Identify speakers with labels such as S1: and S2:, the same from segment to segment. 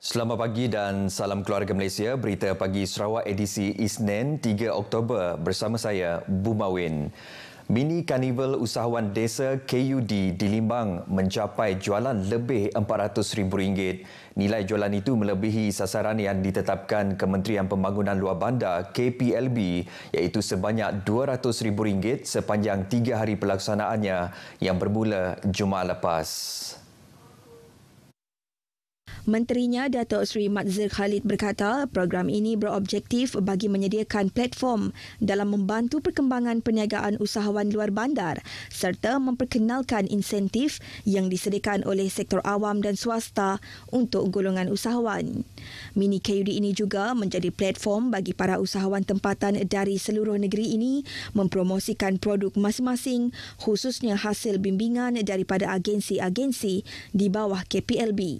S1: Selamat pagi dan salam keluarga Malaysia. Berita Pagi Sarawak edisi Isnin 3 Oktober bersama saya, Bumawin. Mini Karnival Usahawan Desa KUD di Limbang mencapai jualan lebih RM400,000. Nilai jualan itu melebihi sasaran yang ditetapkan Kementerian Pembangunan Luar Bandar KPLB iaitu sebanyak RM200,000 sepanjang 3 hari pelaksanaannya yang bermula Jumaat lepas.
S2: Menterinya Datuk Seri Madzhir Khalid berkata program ini berobjektif bagi menyediakan platform dalam membantu perkembangan perniagaan usahawan luar bandar serta memperkenalkan insentif yang disediakan oleh sektor awam dan swasta untuk golongan usahawan. Mini KUD ini juga menjadi platform bagi para usahawan tempatan dari seluruh negeri ini mempromosikan produk masing-masing khususnya hasil bimbingan daripada agensi-agensi di bawah KPLB.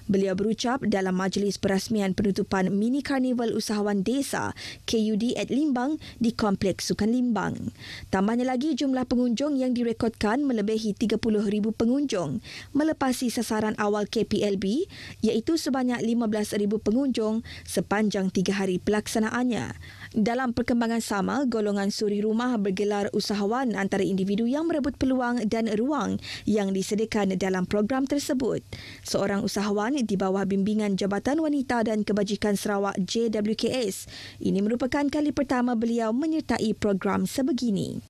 S2: Beliau berucap dalam majlis perasmian penutupan Mini Karnival Usahawan Desa KUD at Limbang di Kompleks Sukan Limbang. Tambahnya lagi jumlah pengunjung yang direkodkan melebihi 30,000 pengunjung melepasi sasaran awal KPLB iaitu sebanyak 15,000 pengunjung sepanjang 3 hari pelaksanaannya. Dalam perkembangan sama, golongan suri rumah bergelar usahawan antara individu yang merebut peluang dan ruang yang disediakan dalam program tersebut. Seorang usahawan di bawah bimbingan Jabatan Wanita dan Kebajikan Sarawak JWKS. Ini merupakan kali pertama beliau menyertai program sebegini.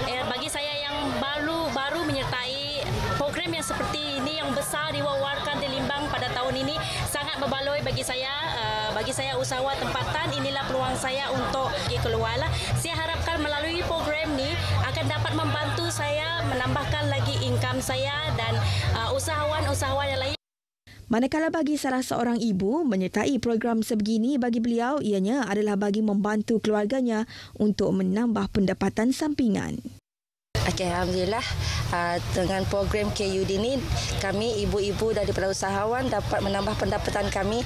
S3: Bagi saya yang baru menyertai program yang seperti ini yang besar diwawarkan di Limbang pada tahun ini sangat berbaloi bagi saya. Bagi saya usahawan tempatan, inilah peluang saya untuk pergi keluar. Saya harapkan melalui program ini akan dapat membantu saya menambahkan lagi income saya dan usahawan-usahawan yang lain.
S2: Manakala bagi salah seorang ibu menyertai program sebegini bagi beliau ianya adalah bagi membantu keluarganya untuk menambah pendapatan sampingan.
S4: Okey, alhamdulillah dengan program KUD ini kami ibu-ibu daripada usahawan dapat menambah pendapatan kami.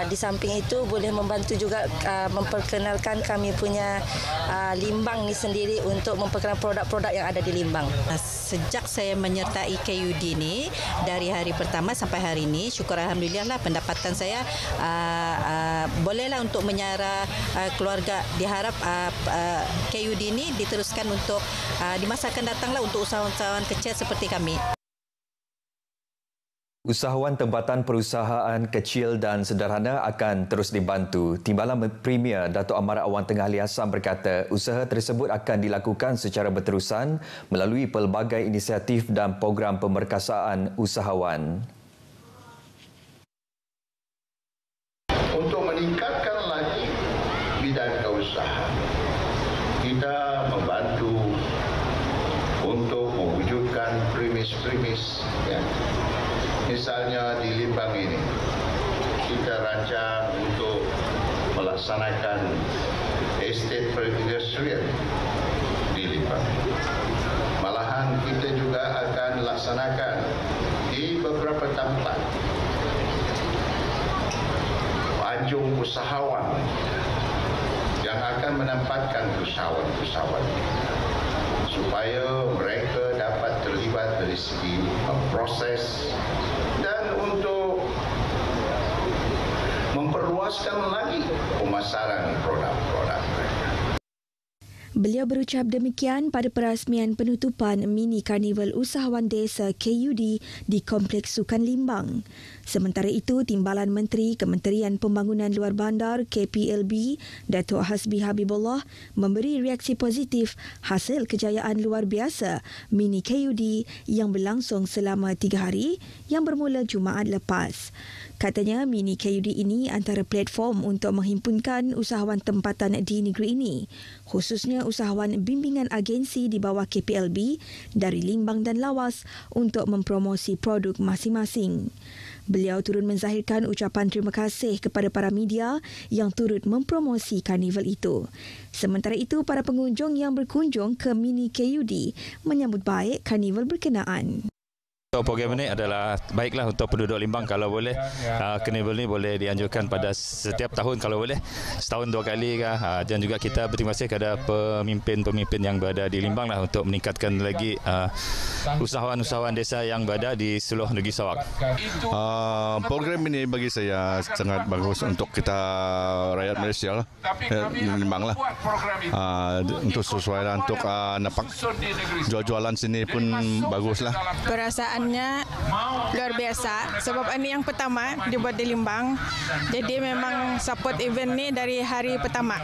S4: Di samping itu boleh membantu juga memperkenalkan kami punya Limbang ni sendiri untuk memperkenalkan produk-produk yang ada di Limbang.
S5: Sejak saya menyertai KUD ini dari hari pertama sampai hari ini, syukur alhamdulillah lah pendapatan saya bolehlah untuk menyara keluarga. Diharap KUD ini diteruskan untuk di masa akan datanglah untuk usahawan-usahawan kecil seperti kami.
S1: Usahawan tempatan perusahaan kecil dan sederhana akan terus dibantu. Timbalan Premier Datuk Amara Awan Tengah Ali Hassan berkata usaha tersebut akan dilakukan secara berterusan melalui pelbagai inisiatif dan program pemerkasaan usahawan.
S6: Untuk meningkatkan lagi bidang keusahaan, kita membantu untuk mewujudkan premis-premis. Ya. Misalnya di Limbang ini, kita rancang untuk melaksanakan estate perindustrian di Limbang. Malahan kita juga akan laksanakan di beberapa tempat anjung usahawan yang akan menempatkan usahawan-usahawan supaya mereka dapat terlibat dari segi proses dan untuk memperluaskan lagi pemasaran produk-produk mereka.
S2: Beliau berucap demikian pada perasmian penutupan Mini Karnival Usahawan Desa KUD di Kompleks Sukan Limbang. Sementara itu, Timbalan Menteri Kementerian Pembangunan Luar Bandar KPLB, Datuk Hasbi Habibullah memberi reaksi positif hasil kejayaan luar biasa Mini KUD yang berlangsung selama 3 hari yang bermula Jumaat lepas. Katanya Mini KUD ini antara platform untuk menghimpunkan usahawan tempatan di negeri ini, khususnya usahawan bimbingan agensi di bawah KPLB dari Limbang dan Lawas untuk mempromosi produk masing-masing. Beliau turut menzahirkan ucapan terima kasih kepada para media yang turut mempromosi karnival itu. Sementara itu, para pengunjung yang berkunjung ke Mini KUD menyambut baik karnival berkenaan.
S7: Program ini adalah baiklah untuk penduduk Limbang kalau boleh. Carnival ini boleh dianjurkan pada setiap tahun kalau boleh. Setahun 2 kali kah. Dan juga kita berterima kasih kepada pemimpin-pemimpin yang berada di Limbang lah untuk meningkatkan lagi usahawan-usahawan desa yang berada di seluruh negeri Sarawak.
S8: Program ini bagi saya sangat bagus untuk kita rakyat Malaysia lah. Limbang lah. Untuk sesuai lah untuk nampak jual-jualan sini pun bagus lah.
S9: Perasaannya luar biasa sebab ini yang pertama dibuat di Limbang. Jadi memang support event ni dari hari pertama.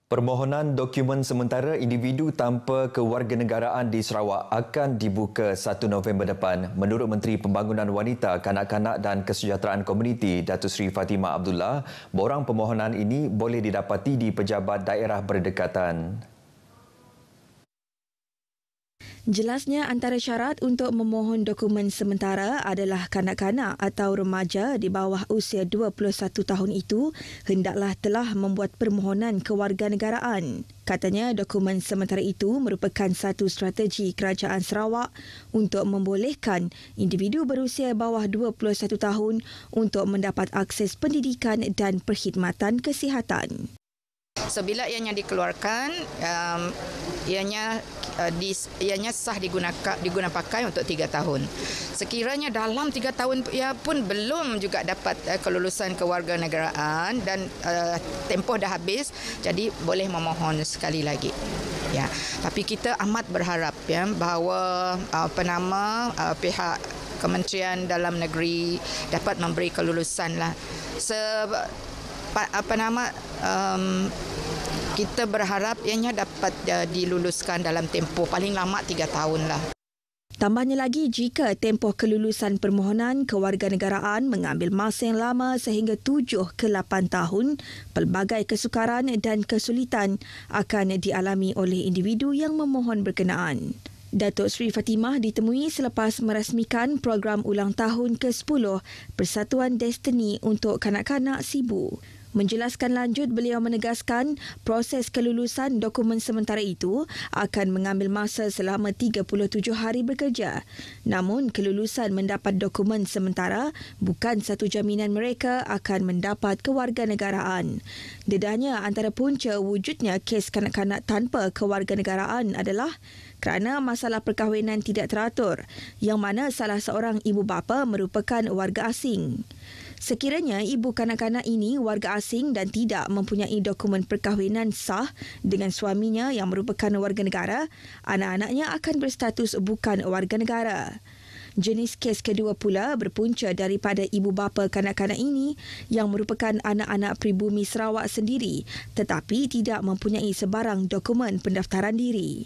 S1: Permohonan dokumen sementara individu tanpa kewarganegaraan di Sarawak akan dibuka 1 November depan. Menurut Menteri Pembangunan Wanita, Kanak-kanak dan Kesejahteraan Komuniti Datuk Seri Fatimah Abdullah, borang permohonan ini boleh didapati di pejabat daerah berdekatan.
S2: Jelasnya antara syarat untuk memohon dokumen sementara adalah kanak-kanak atau remaja di bawah usia 21 tahun itu hendaklah telah membuat permohonan kewarganegaraan. Katanya dokumen sementara itu merupakan satu strategi Kerajaan Sarawak untuk membolehkan individu berusia bawah 21 tahun untuk mendapat akses pendidikan dan perkhidmatan kesihatan.
S10: So bila ianya dikeluarkan, ianya sah diguna pakai untuk 3 tahun. Sekiranya dalam 3 tahun ia pun belum juga dapat kelulusan kewarganegaraan dan tempoh dah habis, jadi boleh memohon sekali lagi. Ya, tapi kita amat berharap ya bahawa pihak Kementerian Dalam Negeri dapat memberi kelulusan lah. Kita berharap ianya dapat diluluskan dalam tempoh paling lama 3 tahun lah.
S2: Tambahnya lagi, jika tempoh kelulusan permohonan kewarganegaraan mengambil masa yang lama sehingga 7 ke 8 tahun, pelbagai kesukaran dan kesulitan akan dialami oleh individu yang memohon berkenaan. Datuk Seri Fatimah ditemui selepas merasmikan program ulang tahun ke-10 Persatuan Destiny untuk Kanak-kanak Sibu. Menjelaskan lanjut, beliau menegaskan proses kelulusan dokumen sementara itu akan mengambil masa selama 37 hari bekerja. Namun, kelulusan mendapat dokumen sementara bukan satu jaminan mereka akan mendapat kewarganegaraan. Dedahnya, antara punca wujudnya kes kanak-kanak tanpa kewarganegaraan adalah kerana masalah perkahwinan tidak teratur, yang mana salah seorang ibu bapa merupakan warga asing. Sekiranya ibu kanak-kanak ini warga asing dan tidak mempunyai dokumen perkahwinan sah dengan suaminya yang merupakan warga negara, anak-anaknya akan berstatus bukan warga negara. Jenis kes kedua pula berpunca daripada ibu bapa kanak-kanak ini yang merupakan anak-anak pribumi Sarawak sendiri tetapi tidak mempunyai sebarang dokumen pendaftaran diri.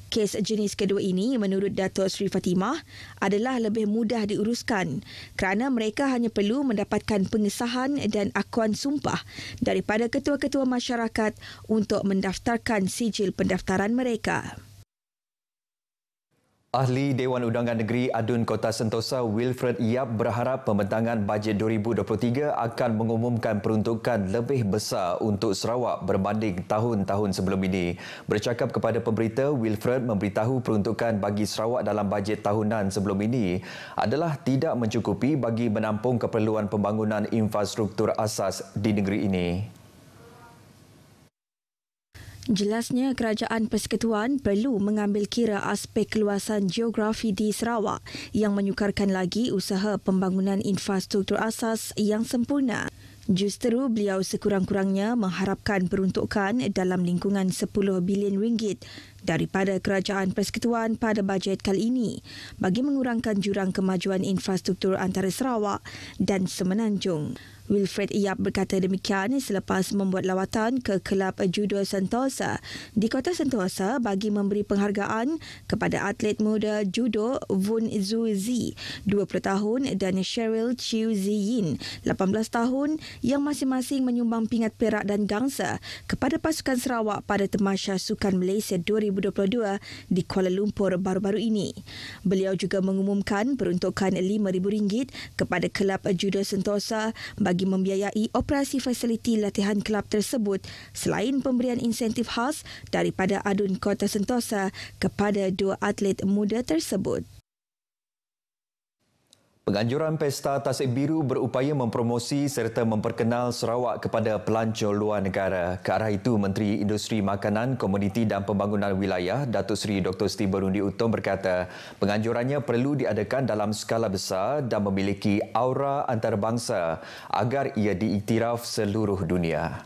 S2: Kes jenis kedua ini menurut Datuk Seri Fatimah adalah lebih mudah diuruskan kerana mereka hanya perlu mendapatkan pengesahan dan akuan sumpah daripada ketua-ketua masyarakat untuk mendaftarkan sijil pendaftaran mereka.
S1: Ahli Dewan Undangan Negeri Adun Kota Sentosa Wilfred Yap berharap pembentangan bajet 2023 akan mengumumkan peruntukan lebih besar untuk Sarawak berbanding tahun-tahun sebelum ini. Bercakap kepada pemberita, Wilfred memberitahu peruntukan bagi Sarawak dalam bajet tahunan sebelum ini adalah tidak mencukupi bagi menampung keperluan pembangunan infrastruktur asas di negeri ini.
S2: Jelasnya, Kerajaan Persekutuan perlu mengambil kira aspek keluasan geografi di Sarawak yang menyukarkan lagi usaha pembangunan infrastruktur asas yang sempurna. Justeru, beliau sekurang-kurangnya mengharapkan peruntukan dalam lingkungan 10 bilion ringgit daripada Kerajaan Persekutuan pada bajet kali ini bagi mengurangkan jurang kemajuan infrastruktur antara Sarawak dan Semenanjung. Wilfred Yap berkata demikian selepas membuat lawatan ke Kelab Judo Sentosa di Kota Sentosa bagi memberi penghargaan kepada atlet muda judo Vun Zhu Zi, 20 tahun dan Cheryl Chiu Ziyin, 18 tahun yang masing-masing menyumbang pingat perak dan gangsa kepada pasukan Sarawak pada Tamasya Sukan Malaysia 2022 di Kuala Lumpur baru-baru ini. Beliau juga mengumumkan peruntukan RM5,000 kepada Kelab Judo Sentosa bagi membiayai operasi fasiliti latihan kelab tersebut selain pemberian insentif khas daripada Adun Kota Sentosa kepada 2 atlet muda tersebut.
S1: Penganjuran Pesta Tasik Biru berupaya mempromosi serta memperkenal Sarawak kepada pelancong luar negara. Ke arah itu, Menteri Industri Makanan, Komoditi dan Pembangunan Wilayah, Datuk Seri Dr. Steve Berundi Utom berkata, penganjurannya perlu diadakan dalam skala besar dan memiliki aura antarabangsa agar ia diiktiraf seluruh dunia.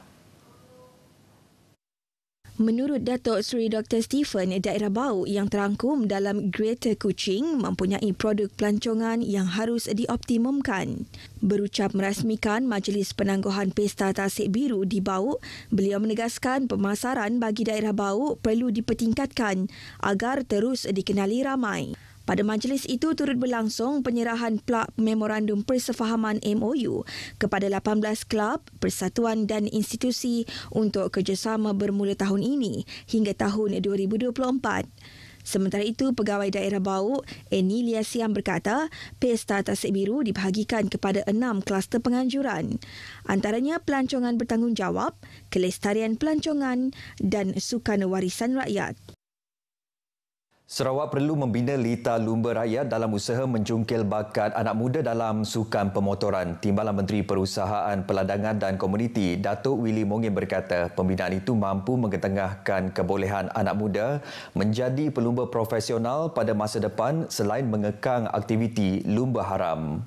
S2: Menurut Datuk Seri Dr. Stephen, daerah Bau yang terangkum dalam Greater Kuching mempunyai produk pelancongan yang harus dioptimumkan. Berucap merasmikan Majlis Penangguhan Pesta Tasik Biru di Bau, beliau menegaskan pemasaran bagi daerah Bau perlu dipertingkatkan agar terus dikenali ramai. Pada majlis itu turut berlangsung penyerahan plak Memorandum Persefahaman MOU kepada 18 kelab, persatuan dan institusi untuk kerjasama bermula tahun ini hingga tahun 2024. Sementara itu, Pegawai Daerah Bau, Enilia Siam berkata, Pesta Tasik Biru dibahagikan kepada 6 kluster penganjuran. Antaranya pelancongan bertanggungjawab, kelestarian pelancongan dan sukan warisan rakyat.
S1: Sarawak perlu membina lita lumba rakyat dalam usaha menjungkil bakat anak muda dalam sukan pemotoran. Timbalan Menteri Perusahaan, Peladangan dan Komuniti, Datuk Willy Mongin berkata, pembinaan itu mampu mengetengahkan kebolehan anak muda menjadi pelumba profesional pada masa depan selain mengekang aktiviti lumba haram.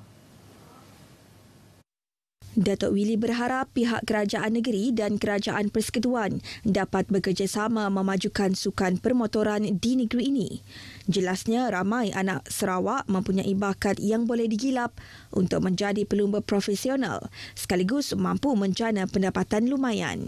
S2: Datuk Willy berharap pihak kerajaan negeri dan kerajaan persekutuan dapat bekerjasama memajukan sukan permotoran di negeri ini. Jelasnya ramai anak Sarawak mempunyai bakat yang boleh digilap untuk menjadi pelumba profesional sekaligus mampu menjana pendapatan lumayan.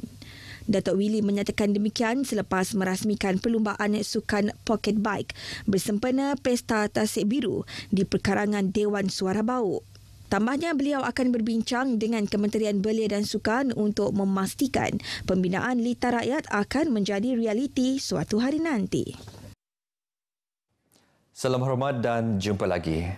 S2: Datuk Willy menyatakan demikian selepas merasmikan perlumbaan sukan pocket bike bersempena Pesta Tasik Biru di perkarangan Dewan Suara Bau. Tambahnya, beliau akan berbincang dengan Kementerian Belia dan Sukan untuk memastikan pembinaan lita rakyat akan menjadi realiti suatu hari nanti.
S1: Salam hormat dan jumpa lagi.